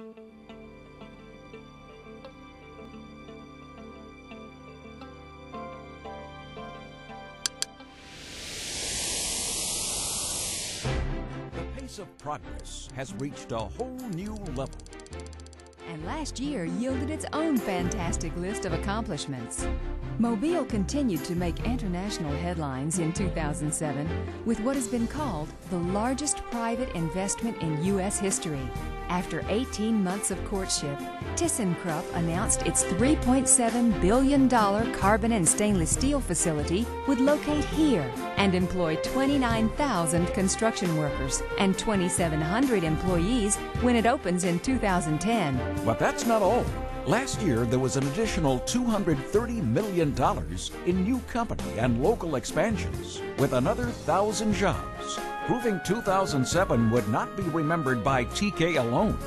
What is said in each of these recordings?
The pace of progress has reached a whole new level. And last year yielded its own fantastic list of accomplishments. Mobile continued to make international headlines in 2007 with what has been called the largest private investment in U.S. history. After 18 months of courtship, ThyssenKrupp announced its $3.7 billion carbon and stainless steel facility would locate here and employ 29,000 construction workers and 2,700 employees when it opens in 2010. But that's not all. Last year, there was an additional $230 million in new company and local expansions, with another 1,000 jobs, proving 2007 would not be remembered by TK alone.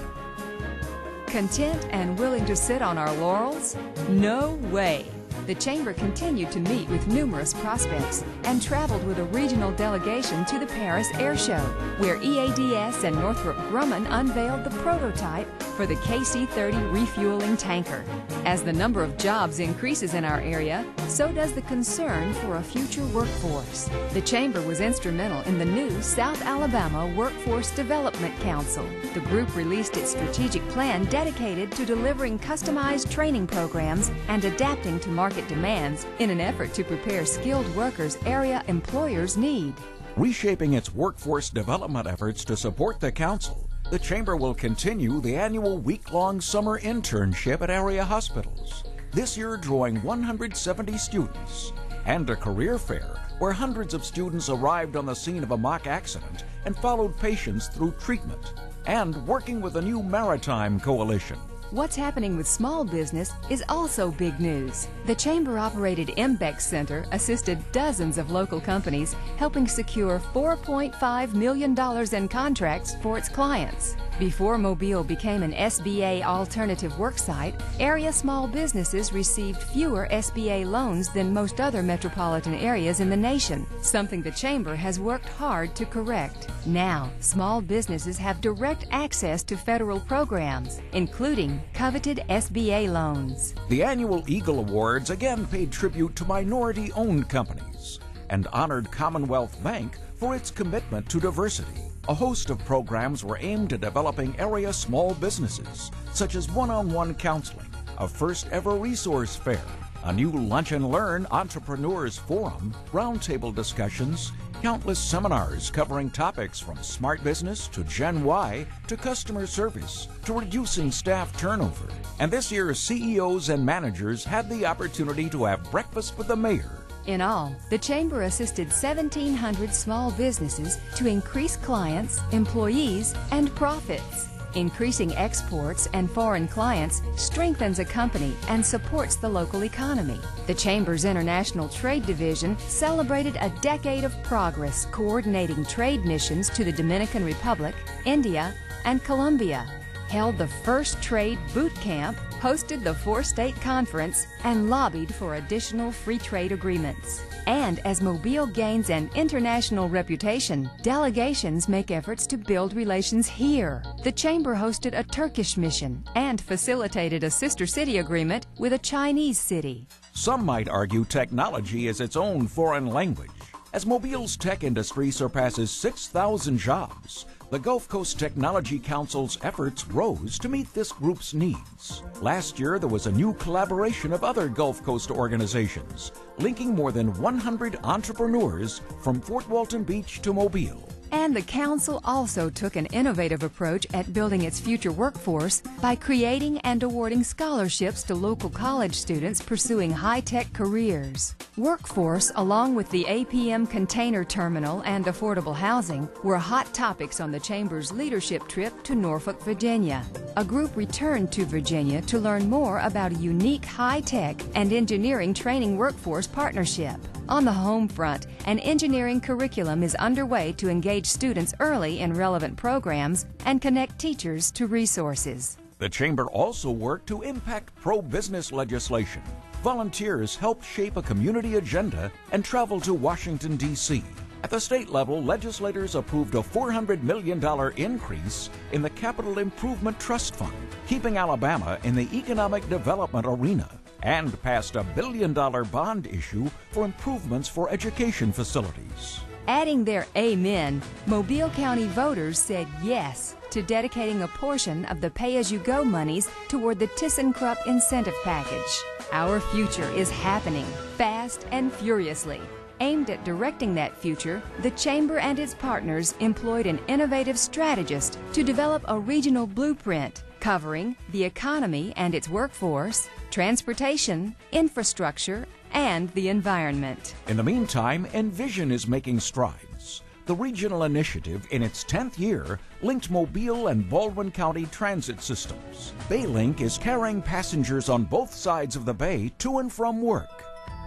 Content and willing to sit on our laurels? No way! The Chamber continued to meet with numerous prospects and traveled with a regional delegation to the Paris Air Show, where EADS and Northrop Grumman unveiled the prototype for the KC-30 refueling tanker. As the number of jobs increases in our area, so does the concern for a future workforce. The Chamber was instrumental in the new South Alabama Workforce Development Council. The group released its strategic plan dedicated to delivering customized training programs and adapting to market demands in an effort to prepare skilled workers area employers need. Reshaping its workforce development efforts to support the Council, the Chamber will continue the annual week-long summer internship at area hospitals, this year drawing 170 students, and a career fair where hundreds of students arrived on the scene of a mock accident and followed patients through treatment, and working with a new maritime coalition. What's happening with small business is also big news. The Chamber-operated MBEX Center assisted dozens of local companies, helping secure $4.5 million in contracts for its clients. Before Mobile became an SBA alternative worksite, area small businesses received fewer SBA loans than most other metropolitan areas in the nation, something the Chamber has worked hard to correct. Now, small businesses have direct access to federal programs, including coveted SBA loans. The annual Eagle Awards again paid tribute to minority-owned companies and honored Commonwealth Bank for its commitment to diversity. A host of programs were aimed at developing area small businesses, such as one-on-one counseling, a first-ever resource fair, a new Lunch and Learn Entrepreneurs Forum, roundtable discussions, countless seminars covering topics from smart business to Gen Y to customer service to reducing staff turnover. And this year, CEOs and managers had the opportunity to have breakfast with the mayor. In all, the Chamber assisted 1,700 small businesses to increase clients, employees, and profits. Increasing exports and foreign clients strengthens a company and supports the local economy. The Chamber's International Trade Division celebrated a decade of progress coordinating trade missions to the Dominican Republic, India, and Colombia, held the first trade boot camp, hosted the four-state conference, and lobbied for additional free trade agreements. And as Mobile gains an international reputation, delegations make efforts to build relations here. The Chamber hosted a Turkish mission and facilitated a sister city agreement with a Chinese city. Some might argue technology is its own foreign language. As Mobile's tech industry surpasses 6,000 jobs, the Gulf Coast Technology Council's efforts rose to meet this group's needs. Last year, there was a new collaboration of other Gulf Coast organizations, linking more than 100 entrepreneurs from Fort Walton Beach to Mobile. And the Council also took an innovative approach at building its future workforce by creating and awarding scholarships to local college students pursuing high-tech careers. Workforce, along with the APM container terminal and affordable housing, were hot topics on the Chamber's leadership trip to Norfolk, Virginia. A group returned to Virginia to learn more about a unique high-tech and engineering training workforce partnership. On the home front, an engineering curriculum is underway to engage students early in relevant programs and connect teachers to resources. The Chamber also worked to impact pro-business legislation. Volunteers helped shape a community agenda and traveled to Washington, D.C. At the state level, legislators approved a $400 million increase in the Capital Improvement Trust Fund, keeping Alabama in the economic development arena, and passed a $1 billion bond issue for improvements for education facilities. Adding their amen, Mobile County voters said yes to dedicating a portion of the pay-as-you-go monies toward the ThyssenKrupp incentive package. Our future is happening fast and furiously. Aimed at directing that future, the Chamber and its partners employed an innovative strategist to develop a regional blueprint covering the economy and its workforce, transportation, infrastructure, and the environment. In the meantime, Envision is making strides. The regional initiative, in its 10th year, linked Mobile and Baldwin County transit systems. Baylink is carrying passengers on both sides of the bay to and from work.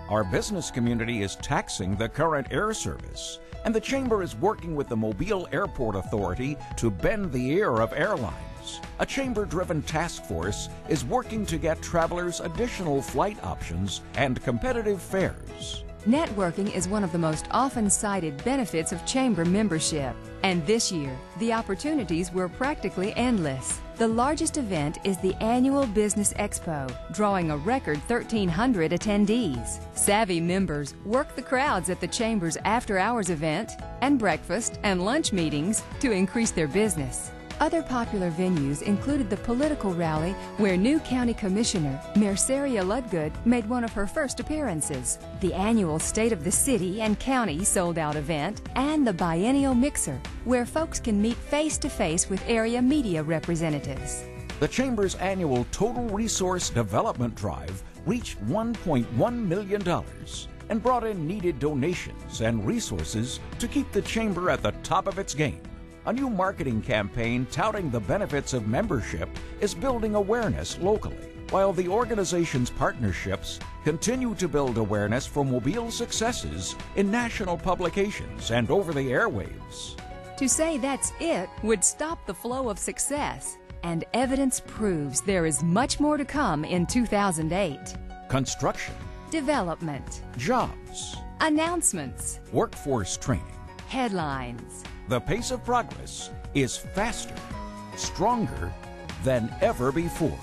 Our business community is taxing the current air service, and the Chamber is working with the Mobile Airport Authority to bend the ear of airlines. A Chamber-driven task force is working to get travelers additional flight options and competitive fares. Networking is one of the most often cited benefits of Chamber membership, and this year, the opportunities were practically endless. The largest event is the annual Business Expo, drawing a record 1,300 attendees. Savvy members work the crowds at the Chamber's after-hours event and breakfast and lunch meetings to increase their business. Other popular venues included the political rally where new County Commissioner Merceria Ludgood made one of her first appearances, the annual State of the City and County sold-out event, and the Biennial Mixer, where folks can meet face-to-face with area media representatives. The Chamber's annual Total Resource Development Drive reached $1.1 million and brought in needed donations and resources to keep the Chamber at the top of its game. A new marketing campaign touting the benefits of membership is building awareness locally, while the organization's partnerships continue to build awareness for Mobile successes in national publications and over the airwaves. To say that's it would stop the flow of success, and evidence proves there is much more to come in 2008. Construction, Development, jobs, announcements, workforce training. headlines. The pace of progress is faster, stronger than ever before.